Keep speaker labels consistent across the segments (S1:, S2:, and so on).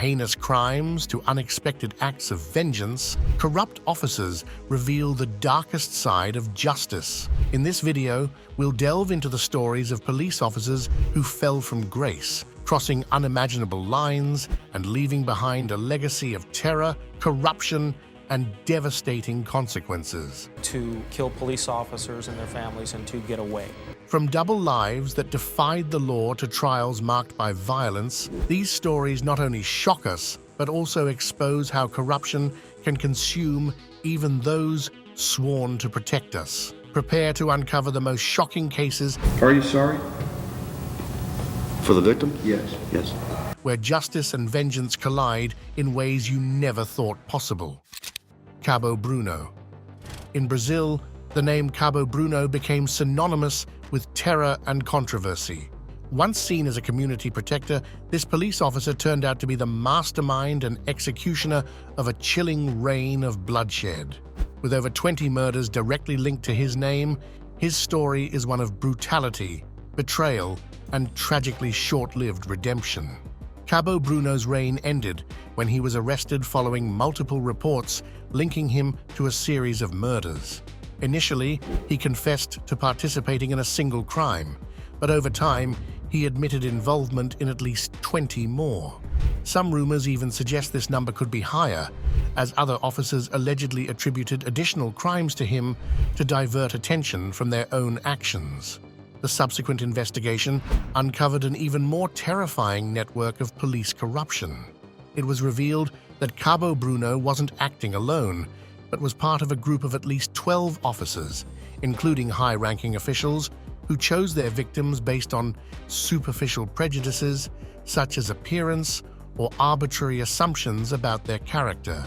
S1: heinous crimes to unexpected acts of vengeance, corrupt officers reveal the darkest side of justice. In this video, we'll delve into the stories of police officers who fell from grace, crossing unimaginable lines and leaving behind a legacy of terror, corruption, and devastating consequences.
S2: To kill police officers and their families and to get away.
S1: From double lives that defied the law to trials marked by violence, these stories not only shock us, but also expose how corruption can consume even those sworn to protect us. Prepare to uncover the most shocking cases.
S3: Are you sorry?
S4: For the victim?
S3: Yes.
S4: Yes.
S1: Where justice and vengeance collide in ways you never thought possible. Cabo Bruno. In Brazil, the name Cabo Bruno became synonymous with terror and controversy. Once seen as a community protector, this police officer turned out to be the mastermind and executioner of a chilling reign of bloodshed. With over 20 murders directly linked to his name, his story is one of brutality, betrayal, and tragically short-lived redemption. Cabo Bruno's reign ended when he was arrested following multiple reports linking him to a series of murders. Initially, he confessed to participating in a single crime, but over time, he admitted involvement in at least 20 more. Some rumors even suggest this number could be higher, as other officers allegedly attributed additional crimes to him to divert attention from their own actions. The subsequent investigation uncovered an even more terrifying network of police corruption. It was revealed that Cabo Bruno wasn't acting alone, but was part of a group of at least 12 officers, including high-ranking officials who chose their victims based on superficial prejudices, such as appearance or arbitrary assumptions about their character.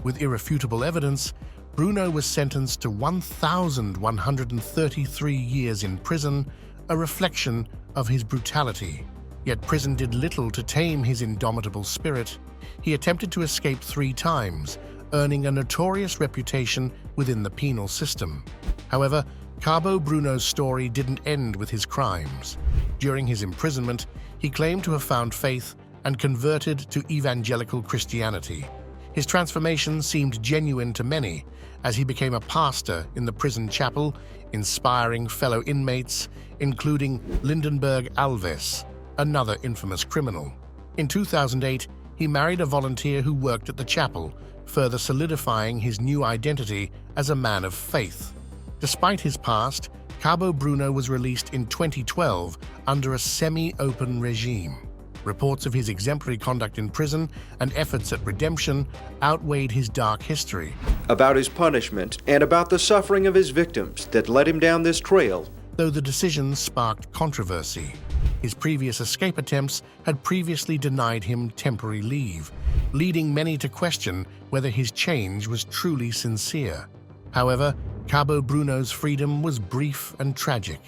S1: With irrefutable evidence, Bruno was sentenced to 1,133 years in prison, a reflection of his brutality. Yet prison did little to tame his indomitable spirit. He attempted to escape 3 times, earning a notorious reputation within the penal system. However, Cabo Bruno's story didn't end with his crimes. During his imprisonment, he claimed to have found faith and converted to evangelical Christianity. His transformation seemed genuine to many, as he became a pastor in the prison chapel, inspiring fellow inmates, including Lindenberg Alves, another infamous criminal. In 2008, he married a volunteer who worked at the chapel, further solidifying his new identity as a man of faith. Despite his past, Cabo Bruno was released in 2012 under a semi-open regime. Reports of his exemplary conduct in prison and efforts at redemption outweighed his dark history.
S5: About his punishment and about the suffering of his victims that led him down this trail.
S1: Though the decision sparked controversy, his previous escape attempts had previously denied him temporary leave, leading many to question whether his change was truly sincere. However, Cabo Bruno's freedom was brief and tragic.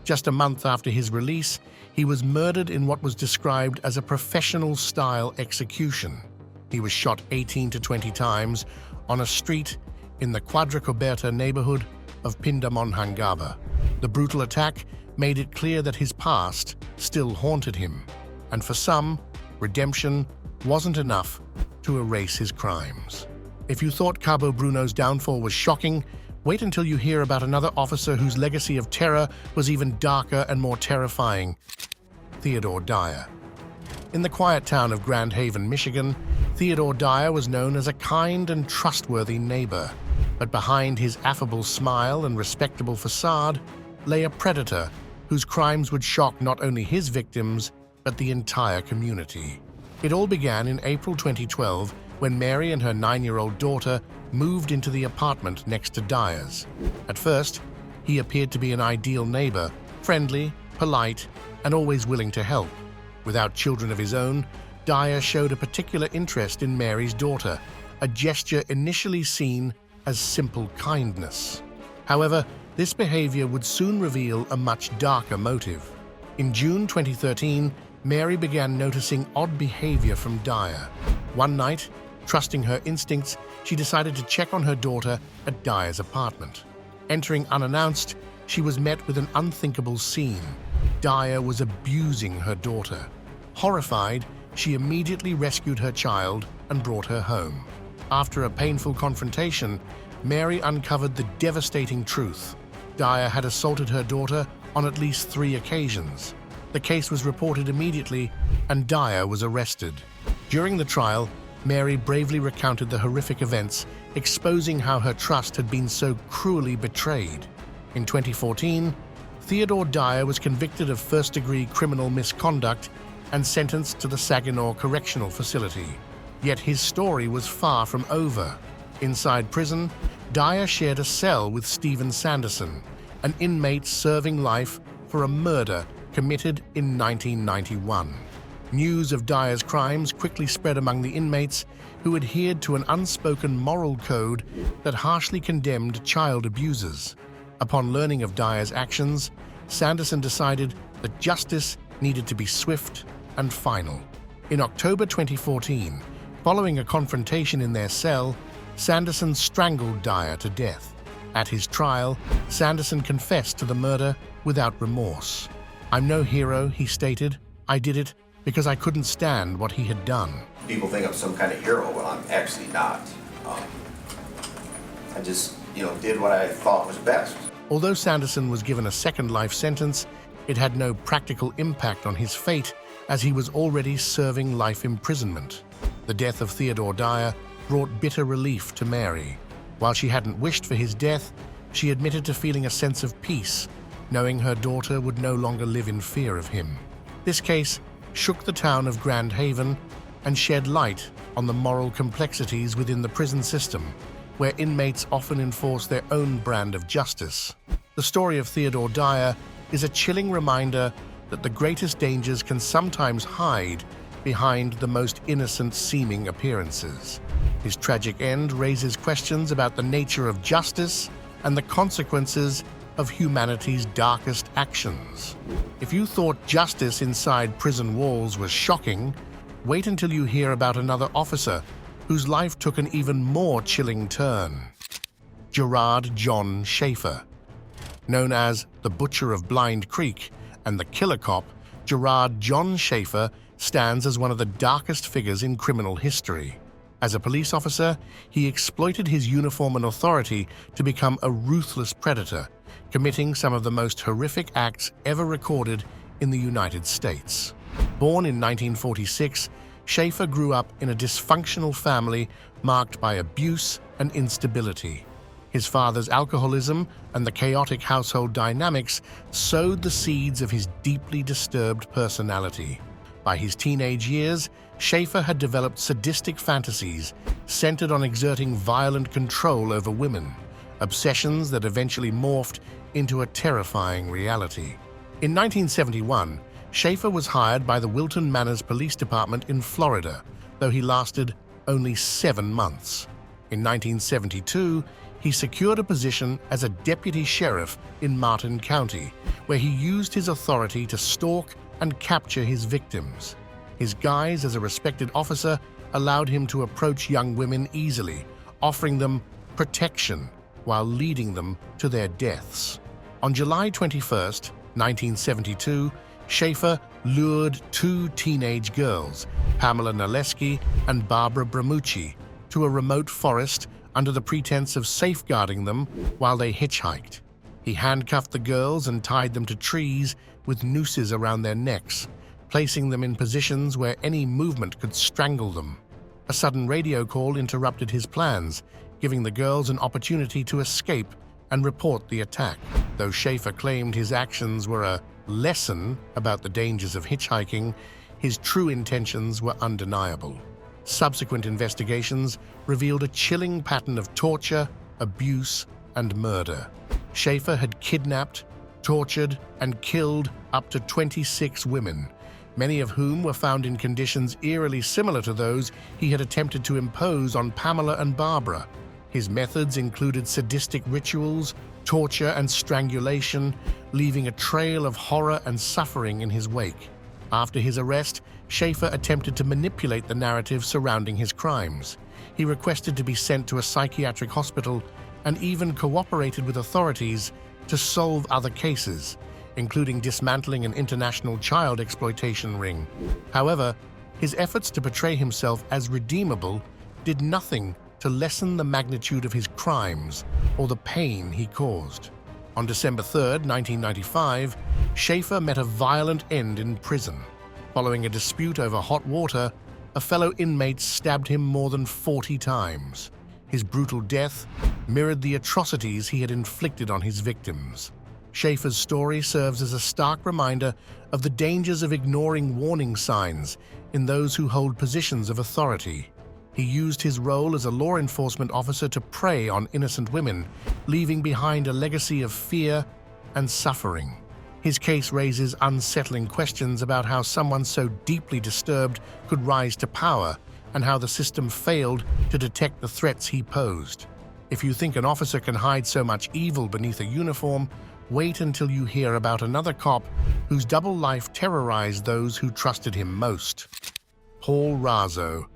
S1: Just a month after his release, he was murdered in what was described as a professional-style execution. He was shot 18 to 20 times on a street in the Quadricoberta neighborhood of Pindamonhangaba. The brutal attack made it clear that his past still haunted him, and for some, redemption wasn't enough to erase his crimes. If you thought Cabo Bruno's downfall was shocking, wait until you hear about another officer whose legacy of terror was even darker and more terrifying: Theodore Dyer. In the quiet town of Grand Haven, Michigan, Theodore Dyer was known as a kind and trustworthy neighbor. But behind his affable smile and respectable facade lay a predator whose crimes would shock not only his victims, but the entire community. It all began in April 2012 when Mary and her 9-year-old daughter moved into the apartment next to Dyer's. At first, he appeared to be an ideal neighbor, friendly, polite, and always willing to help. Without children of his own, Dyer showed a particular interest in Mary's daughter, a gesture initially seen as simple kindness. However, this behavior would soon reveal a much darker motive. In June 2013, Mary began noticing odd behavior from Dyer. One night, trusting her instincts, she decided to check on her daughter at Dyer's apartment. Entering unannounced, she was met with an unthinkable scene. Dyer was abusing her daughter. Horrified, she immediately rescued her child and brought her home. After a painful confrontation, Mary uncovered the devastating truth. Dyer had assaulted her daughter on at least 3 occasions. The case was reported immediately, and Dyer was arrested. During the trial, Mary bravely recounted the horrific events, exposing how her trust had been so cruelly betrayed. In 2014, Theodore Dyer was convicted of first-degree criminal misconduct and sentenced to the Saginaw Correctional Facility. Yet his story was far from over. Inside prison, Dyer shared a cell with Stephen Sanderson, an inmate serving life for a murder committed in 1991. News of Dyer's crimes quickly spread among the inmates, who adhered to an unspoken moral code that harshly condemned child abusers. Upon learning of Dyer's actions, Sanderson decided that justice needed to be swift and final. In October 2014, following a confrontation in their cell, Sanderson strangled Dyer to death. At his trial, Sanderson confessed to the murder without remorse. "I'm no hero," he stated. "I did it because I couldn't stand what he had done."
S3: People think I'm some kind of hero, but I'm actually not. I just, did what I thought was best.
S1: Although Sanderson was given a second life sentence, it had no practical impact on his fate, as he was already serving life imprisonment. The death of Theodore Dyer brought bitter relief to Mary. While she hadn't wished for his death, she admitted to feeling a sense of peace, knowing her daughter would no longer live in fear of him. This case shook the town of Grand Haven and shed light on the moral complexities within the prison system, where inmates often enforce their own brand of justice. The story of Theodore Dyer is a chilling reminder that the greatest dangers can sometimes hide behind the most innocent-seeming appearances. His tragic end raises questions about the nature of justice and the consequences of humanity's darkest actions. If you thought justice inside prison walls was shocking, wait until you hear about another officer whose life took an even more chilling turn. Gerard John Schaefer. Known as the Butcher of Blind Creek and the Killer Cop, Gerard John Schaefer stands as one of the darkest figures in criminal history. As a police officer, he exploited his uniform and authority to become a ruthless predator, committing some of the most horrific acts ever recorded in the United States. Born in 1946, Schaefer grew up in a dysfunctional family marked by abuse and instability. His father's alcoholism and the chaotic household dynamics sowed the seeds of his deeply disturbed personality. By his teenage years, Schaefer had developed sadistic fantasies centered on exerting violent control over women, obsessions that eventually morphed into a terrifying reality. In 1971, Schaefer was hired by the Wilton Manors Police Department in Florida, though he lasted only 7 months. In 1972, he secured a position as a deputy sheriff in Martin County, where he used his authority to stalk and capture his victims. His guise as a respected officer allowed him to approach young women easily, offering them protection while leading them to their deaths. On July 21, 1972, Schaefer lured 2 teenage girls, Pamela Naleski and Barbara Bramucci, to a remote forest under the pretense of safeguarding them while they hitchhiked. He handcuffed the girls and tied them to trees with nooses around their necks, placing them in positions where any movement could strangle them. A sudden radio call interrupted his plans, giving the girls an opportunity to escape and report the attack. Though Schaefer claimed his actions were a lesson about the dangers of hitchhiking, his true intentions were undeniable. Subsequent investigations revealed a chilling pattern of torture, abuse, and murder. Schaefer had kidnapped, tortured, and killed up to 26 women, many of whom were found in conditions eerily similar to those he had attempted to impose on Pamela and Barbara. His methods included sadistic rituals, torture, and strangulation, leaving a trail of horror and suffering in his wake. After his arrest, Schaefer attempted to manipulate the narrative surrounding his crimes. He requested to be sent to a psychiatric hospital and even cooperated with authorities to solve other cases, including dismantling an international child exploitation ring. However, His efforts to portray himself as redeemable did nothing to lessen the magnitude of his crimes or the pain he caused. On December 3, 1995, Schaefer met a violent end in prison. Following a dispute over hot water, a fellow inmate stabbed him more than 40 times. His brutal death mirrored the atrocities he had inflicted on his victims. Schaefer's story serves as a stark reminder of the dangers of ignoring warning signs in those who hold positions of authority. He used his role as a law enforcement officer to prey on innocent women, leaving behind a legacy of fear and suffering. His case raises unsettling questions about how someone so deeply disturbed could rise to power and how the system failed to detect the threats he posed. If you think an officer can hide so much evil beneath a uniform, wait until you hear about another cop whose double life terrorized those who trusted him most. Paul Razzo.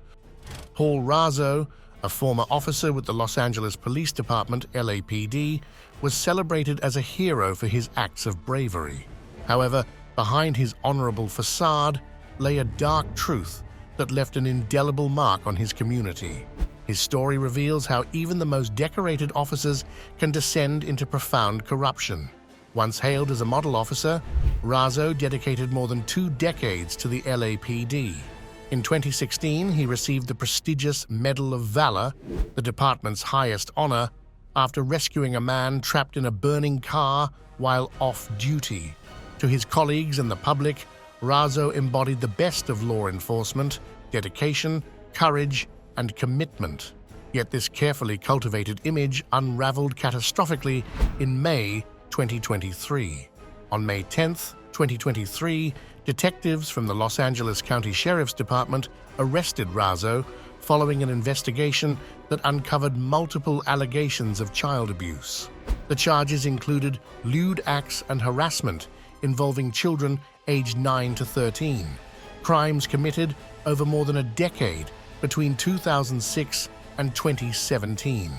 S1: Paul Razzo, a former officer with the Los Angeles Police Department, LAPD, was celebrated as a hero for his acts of bravery. However, behind his honorable facade lay a dark truth that left an indelible mark on his community. His story reveals how even the most decorated officers can descend into profound corruption. Once hailed as a model officer, Razzo dedicated more than 2 decades to the LAPD. In 2016, he received the prestigious Medal of Valor, the department's highest honor, after rescuing a man trapped in a burning car while off duty. To his colleagues and the public, Razzo embodied the best of law enforcement: dedication, courage, and commitment. Yet this carefully cultivated image unraveled catastrophically in May 2023. On May 10, 2023, detectives from the Los Angeles County Sheriff's Department arrested Razzo following an investigation that uncovered multiple allegations of child abuse. The charges included lewd acts and harassment involving children aged 9 to 13, crimes committed over more than a decade between 2006 and 2017.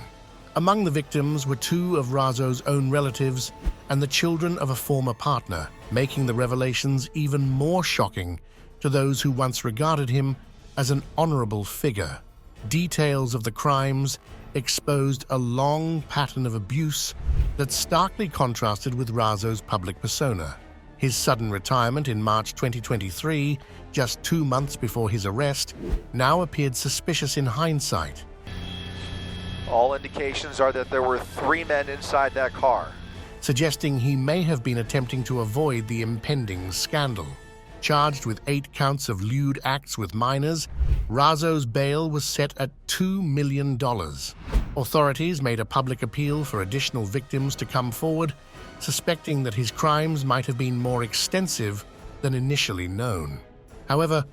S1: Among the victims were 2 of Razzo's own relatives and the children of a former partner, making the revelations even more shocking to those who once regarded him as an honorable figure. Details of the crimes exposed a long pattern of abuse that starkly contrasted with Razzo's public persona. His sudden retirement in March 2023, just 2 months before his arrest, now appeared suspicious in hindsight.
S5: All indications are that there were 3 men inside that car,
S1: suggesting he may have been attempting to avoid the impending scandal. Charged with 8 counts of lewd acts with minors, Razzo's bail was set at $2 million. Authorities made a public appeal for additional victims to come forward, suspecting that his crimes might have been more extensive than initially known. However,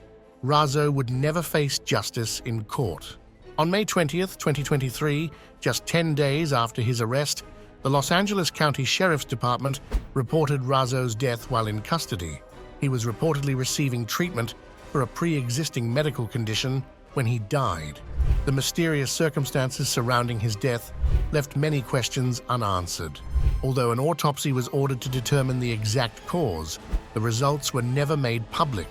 S1: Razzo would never face justice in court. On May 20th, 2023, just 10 days after his arrest, the Los Angeles County Sheriff's Department reported Razzo's death while in custody. He was reportedly receiving treatment for a pre-existing medical condition when he died. The mysterious circumstances surrounding his death left many questions unanswered. Although an autopsy was ordered to determine the exact cause, the results were never made public.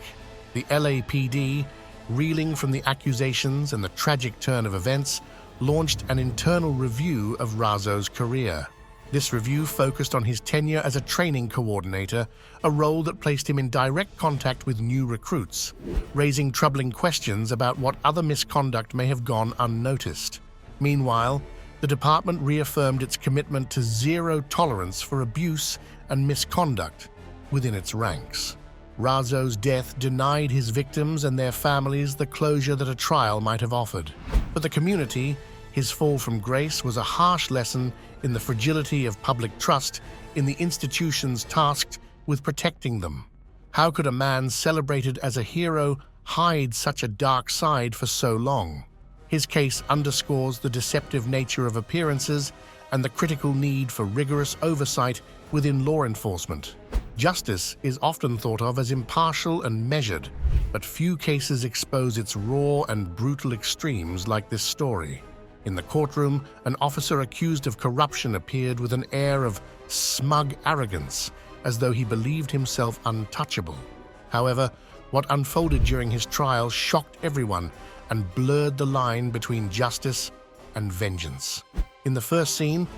S1: The LAPD, reeling from the accusations and the tragic turn of events, launched an internal review of Razzo's career. This review focused on his tenure as a training coordinator, a role that placed him in direct contact with new recruits, raising troubling questions about what other misconduct may have gone unnoticed. Meanwhile, the department reaffirmed its commitment to zero tolerance for abuse and misconduct within its ranks. Razzo's death denied his victims and their families the closure that a trial might have offered. For the community, his fall from grace was a harsh lesson in the fragility of public trust in the institutions tasked with protecting them. How could a man celebrated as a hero hide such a dark side for so long? His case underscores the deceptive nature of appearances and the critical need for rigorous oversight within law enforcement. Justice is often thought of as impartial and measured, but few cases expose its raw and brutal extremes like this story. In the courtroom, an officer accused of corruption appeared with an air of smug arrogance, as though he believed himself untouchable. However, What unfolded during his trial shocked everyone and blurred the line between justice and vengeance. In the first scene,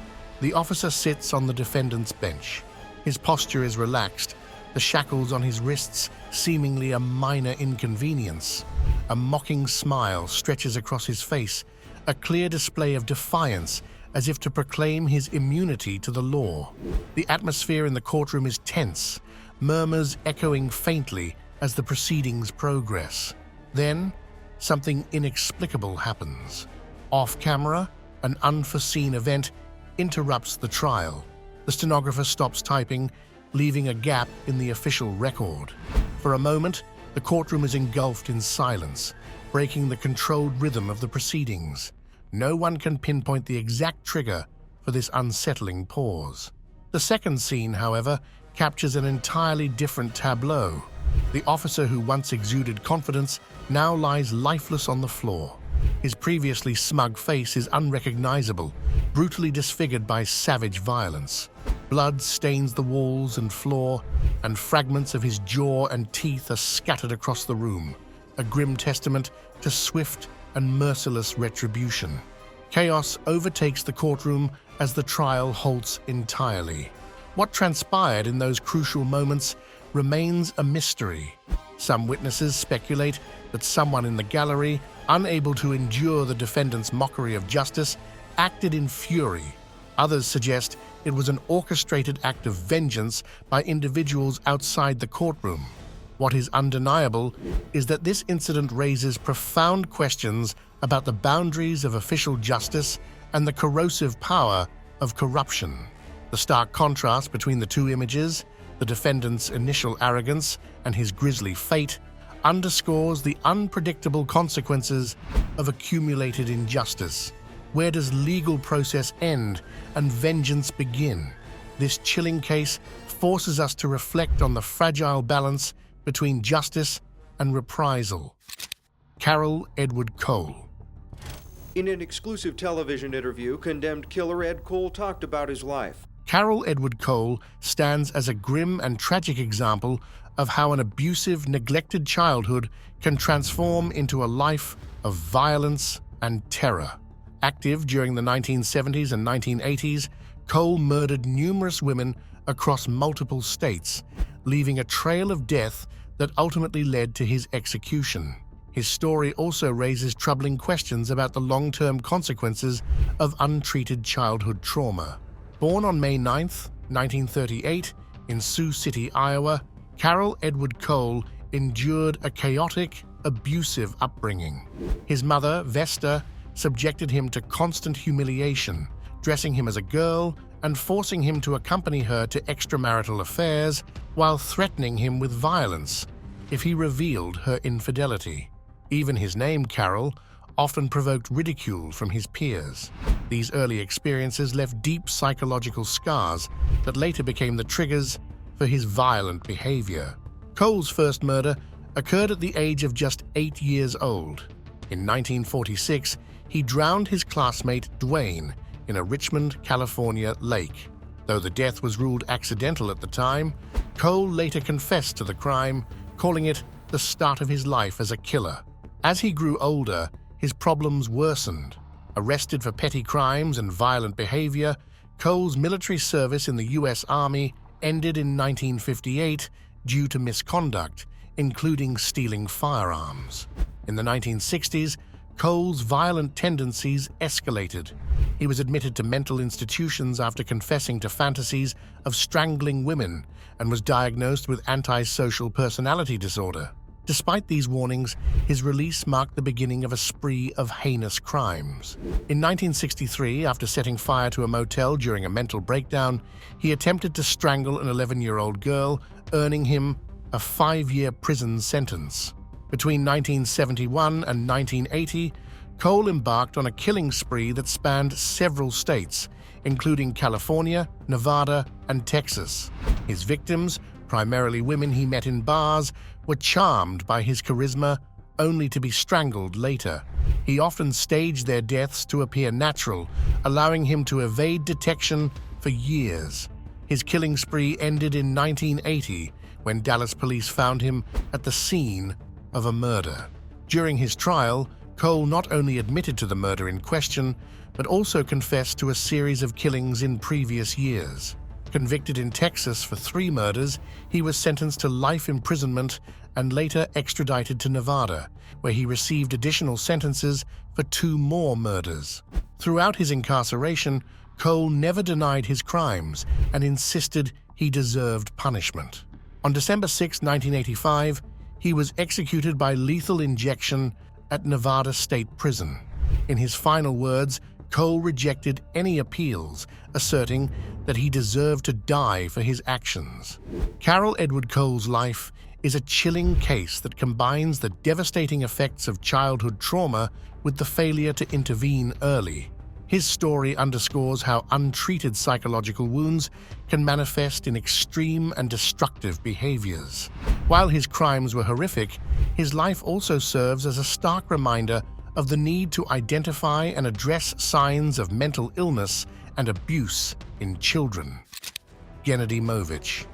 S1: the officer sits on the defendant's bench. His posture is relaxed, the shackles on his wrists seemingly a minor inconvenience. A mocking smile stretches across his face, a clear display of defiance as if to proclaim his immunity to the law. The atmosphere in the courtroom is tense, murmurs echoing faintly as the proceedings progress. Then, something inexplicable happens. Off camera, an unforeseen event interrupts the trial. The stenographer stops typing, leaving a gap in the official record. For a moment, the courtroom is engulfed in silence, breaking the controlled rhythm of the proceedings. No one can pinpoint the exact trigger for this unsettling pause. The second scene, however, captures an entirely different tableau. The officer who once exuded confidence now lies lifeless on the floor. His previously smug face is unrecognizable, brutally disfigured by savage violence. Blood stains the walls and floor, and fragments of his jaw and teeth are scattered across the room, a grim testament to swift and merciless retribution. Chaos overtakes the courtroom as the trial halts entirely. What transpired in those crucial moments remains a mystery. Some witnesses speculate that someone in the gallery, unable to endure the defendant's mockery of justice, acted in fury. Others suggest it was an orchestrated act of vengeance by individuals outside the courtroom. What is undeniable is that this incident raises profound questions about the boundaries of official justice and the corrosive power of corruption. The stark contrast between the two images, the defendant's initial arrogance and his grisly fate, underscores the unpredictable consequences of accumulated injustice. Where does legal process end and vengeance begin? This chilling case forces us to reflect on the fragile balance between justice and reprisal. Carroll Edward Cole.
S5: In an exclusive television interview, condemned killer Ed Cole talked about his life.
S1: Carroll Edward Cole stands as a grim and tragic example of how an abusive, neglected childhood can transform into a life of violence and terror. Active during the 1970s and 1980s, Cole murdered numerous women across multiple states, leaving a trail of death that ultimately led to his execution. His story also raises troubling questions about the long-term consequences of untreated childhood trauma. Born on May 9, 1938, in Sioux City, Iowa, Carroll Edward Cole endured a chaotic, abusive upbringing. His mother, Vesta, subjected him to constant humiliation, dressing him as a girl and forcing him to accompany her to extramarital affairs while threatening him with violence if he revealed her infidelity. Even his name, Carroll, often provoked ridicule from his peers. These early experiences left deep psychological scars that later became the triggers for his violent behavior. Cole's first murder occurred at the age of just 8 years old. In 1946, he drowned his classmate Dwayne in a Richmond, California lake. Though the death was ruled accidental at the time, Cole later confessed to the crime, calling it the start of his life as a killer. As he grew older, his problems worsened. Arrested for petty crimes and violent behavior, Cole's military service in the U.S. Army ended in 1958 due to misconduct, including stealing firearms. In the 1960s, Cole's violent tendencies escalated. He was admitted to mental institutions after confessing to fantasies of strangling women and was diagnosed with antisocial personality disorder. Despite these warnings, his release marked the beginning of a spree of heinous crimes. In 1963, after setting fire to a motel during a mental breakdown, he attempted to strangle an 11-year-old girl, earning him a 5-year prison sentence. Between 1971 and 1980, Cole embarked on a killing spree that spanned several states, including California, Nevada, and Texas. His victims, primarily women he met in bars, were charmed by his charisma, only to be strangled later. He often staged their deaths to appear natural, allowing him to evade detection for years. His killing spree ended in 1980 when Dallas police found him at the scene of a murder. During his trial, Cole not only admitted to the murder in question, but also confessed to a series of killings in previous years. Convicted in Texas for 3 murders, he was sentenced to life imprisonment and later extradited to Nevada, where he received additional sentences for 2 more murders. Throughout his incarceration, Cole never denied his crimes and insisted he deserved punishment. On December 6, 1985, he was executed by lethal injection at Nevada State Prison. In his final words, Cole rejected any appeals, asserting that he deserved to die for his actions. Carol Edward Cole's life is a chilling case that combines the devastating effects of childhood trauma with the failure to intervene early. His story underscores how untreated psychological wounds can manifest in extreme and destructive behaviors. While his crimes were horrific, his life also serves as a stark reminder of the need to identify and address signs of mental illness and abuse in children. Gennady Movich.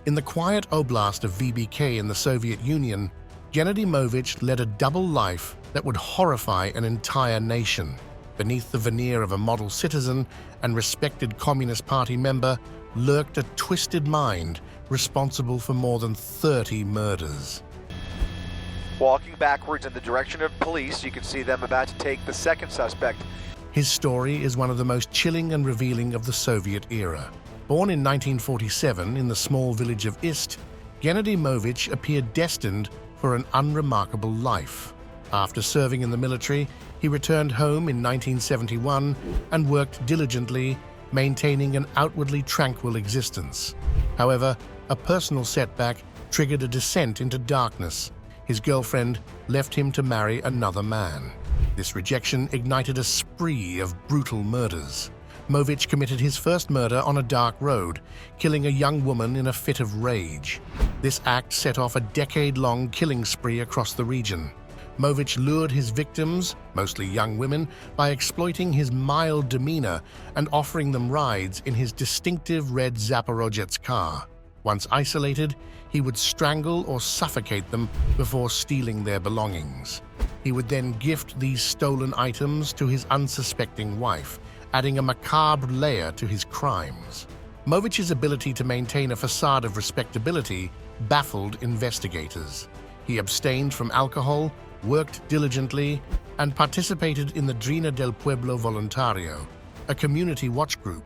S1: In the quiet oblast of VBK in the Soviet Union, Gennady Movich led a double life that would horrify an entire nation. Beneath the veneer of a model citizen and respected Communist Party member lurked a twisted mind responsible for more than 30 murders.
S6: Walking backwards in the direction of police, you can see them about to take the second suspect.
S1: His story is one of the most chilling and revealing of the Soviet era. Born in 1947 in the small village of Ist, Gennady Movich appeared destined for an unremarkable life. After serving in the military, he returned home in 1971 and worked diligently, maintaining an outwardly tranquil existence. However, a personal setback triggered a descent into darkness. His girlfriend left him to marry another man. This rejection ignited a spree of brutal murders. Movich committed his first murder on a dark road, killing a young woman in a fit of rage. This act set off a decade-long killing spree across the region. Movich lured his victims, mostly young women, by exploiting his mild demeanor and offering them rides in his distinctive red Zaporozhets car. Once isolated, he would strangle or suffocate them before stealing their belongings. He would then gift these stolen items to his unsuspecting wife, adding a macabre layer to his crimes. Movich's ability to maintain a facade of respectability baffled investigators. He abstained from alcohol, worked diligently, and participated in the Drina del Pueblo Voluntario, a community watch group.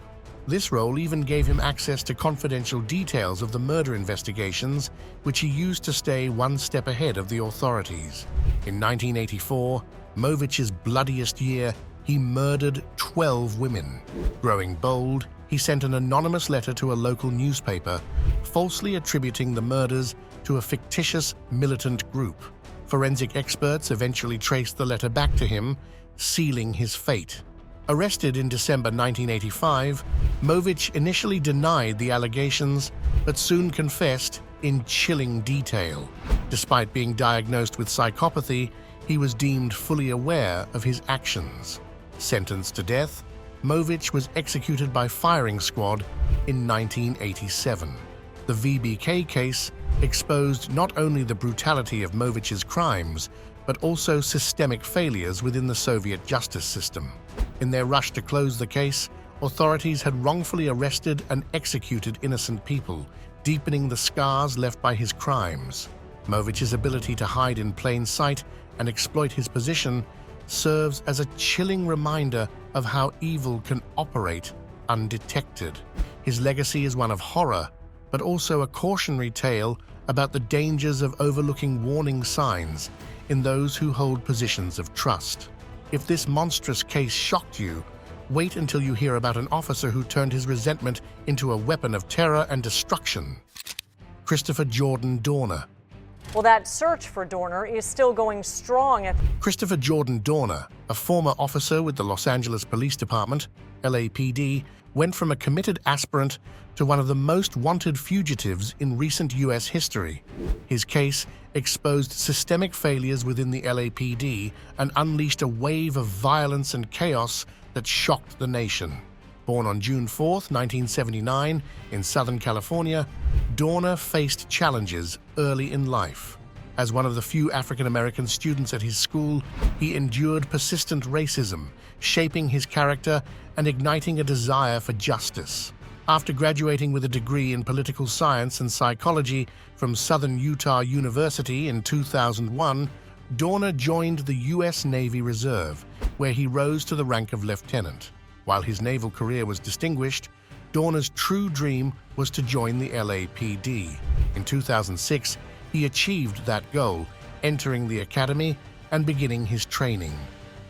S1: This role even gave him access to confidential details of the murder investigations, which he used to stay one step ahead of the authorities. In 1984, Movich's bloodiest year, he murdered 12 women. Growing bold, he sent an anonymous letter to a local newspaper, falsely attributing the murders to a fictitious militant group. Forensic experts eventually traced the letter back to him, sealing his fate. Arrested in December 1985, Movich initially denied the allegations, but soon confessed in chilling detail. Despite being diagnosed with psychopathy, he was deemed fully aware of his actions. Sentenced to death, Movich was executed by firing squad in 1987. The VBK case exposed not only the brutality of Movich's crimes, but also systemic failures within the Soviet justice system. In their rush to close the case, authorities had wrongfully arrested and executed innocent people, deepening the scars left by his crimes. Movich's ability to hide in plain sight and exploit his position serves as a chilling reminder of how evil can operate undetected. His legacy is one of horror, but also a cautionary tale about the dangers of overlooking warning signs in those who hold positions of trust. If this monstrous case shocked you, wait until you hear about an officer who turned his resentment into a weapon of terror and destruction. Christopher Jordan Dorner.
S7: Well, that search for Dorner is still going strong.
S1: Christopher Jordan Dorner, a former officer with the Los Angeles Police Department, LAPD, went from a committed aspirant to one of the most wanted fugitives in recent U.S. history. His case exposed systemic failures within the LAPD and unleashed a wave of violence and chaos that shocked the nation. Born on June 4, 1979, in Southern California, Dorner faced challenges early in life. As one of the few African-American students at his school, he endured persistent racism, shaping his character and igniting a desire for justice. After graduating with a degree in political science and psychology from Southern Utah University in 2001, Dorner joined the U.S. Navy Reserve, where he rose to the rank of lieutenant. While his naval career was distinguished, Dorner's true dream was to join the LAPD. In 2006, he achieved that goal, entering the academy and beginning his training.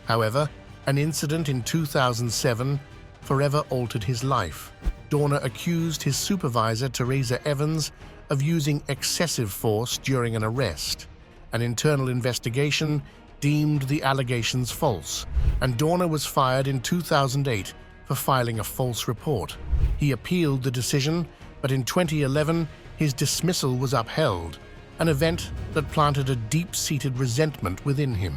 S1: However, an incident in 2007 forever altered his life. Dorner accused his supervisor, Teresa Evans, of using excessive force during an arrest. An internal investigation deemed the allegations false, and Dorner was fired in 2008 for filing a false report. He appealed the decision, but in 2011, his dismissal was upheld, an event that planted a deep-seated resentment within him.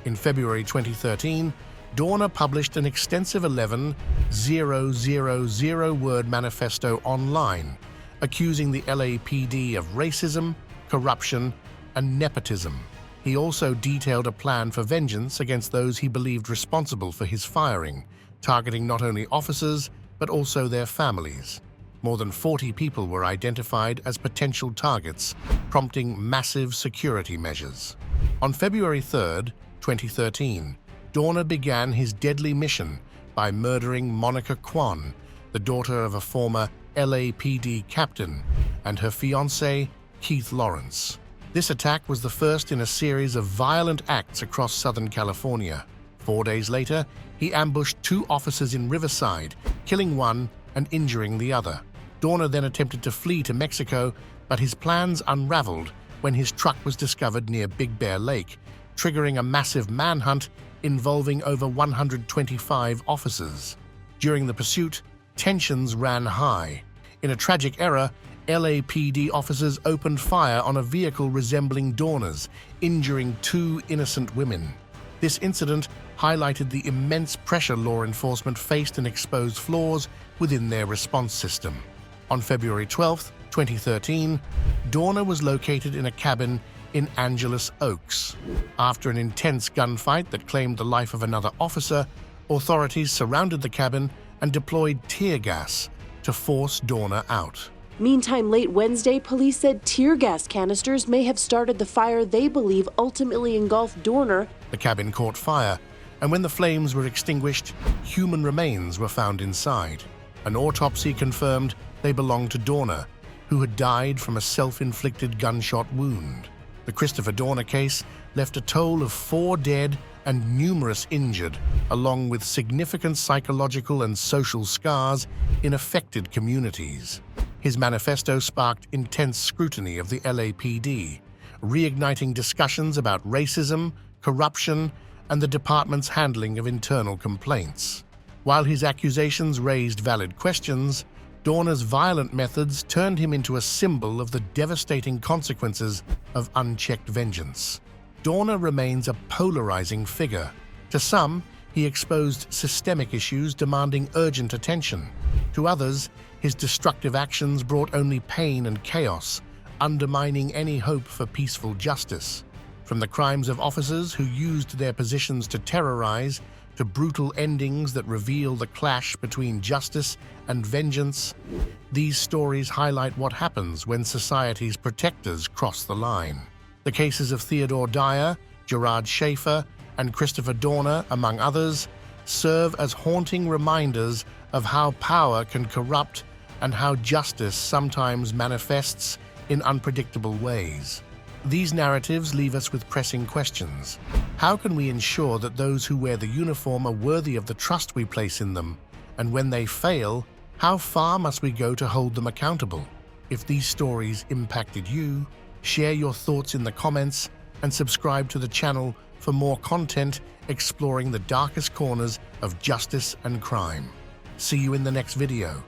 S1: In February 2013, Dorner published an extensive 11,000-word manifesto online, accusing the LAPD of racism, corruption, and nepotism. He also detailed a plan for vengeance against those he believed responsible for his firing, targeting not only officers, but also their families. More than 40 people were identified as potential targets, prompting massive security measures. On February 3, 2013, Dorner began his deadly mission by murdering Monica Kwan, the daughter of a former LAPD captain, and her fiancé, Keith Lawrence. This attack was the first in a series of violent acts across Southern California. 4 days later, he ambushed 2 officers in Riverside, killing one and injuring the other. Dorner then attempted to flee to Mexico, but his plans unraveled when his truck was discovered near Big Bear Lake, triggering a massive manhunt involving over 125 officers. During the pursuit, tensions ran high. In a tragic error, LAPD officers opened fire on a vehicle resembling Dorner's, injuring 2 innocent women. This incident highlighted the immense pressure law enforcement faced and exposed flaws within their response system. On February 12, 2013, Dorner was located in a cabin in Angeles Oaks. After an intense gunfight that claimed the life of another officer, authorities surrounded the cabin and deployed tear gas to force Dorner out.
S8: Meantime, late Wednesday, police said tear gas canisters may have started the fire they believe ultimately engulfed Dorner.
S1: The cabin caught fire, and when the flames were extinguished, human remains were found inside. An autopsy confirmed they belonged to Dorner, who had died from a self-inflicted gunshot wound. The Christopher Dorner case left a toll of 4 dead and numerous injured, along with significant psychological and social scars in affected communities. His manifesto sparked intense scrutiny of the LAPD, reigniting discussions about racism, corruption, and the department's handling of internal complaints. While his accusations raised valid questions, Dorner's violent methods turned him into a symbol of the devastating consequences of unchecked vengeance. Dorner remains a polarizing figure. To some, he exposed systemic issues demanding urgent attention. To others, his destructive actions brought only pain and chaos, undermining any hope for peaceful justice. From the crimes of officers who used their positions to terrorize, to brutal endings that reveal the clash between justice and vengeance, these stories highlight what happens when society's protectors cross the line. The cases of Theodore Dyer, Gerard Schaefer, and Christopher Dorner, among others, serve as haunting reminders of how power can corrupt and how justice sometimes manifests in unpredictable ways. These narratives leave us with pressing questions. How can we ensure that those who wear the uniform are worthy of the trust we place in them? And when they fail, how far must we go to hold them accountable? If these stories impacted you, share your thoughts in the comments and subscribe to the channel for more content exploring the darkest corners of justice and crime. See you in the next video.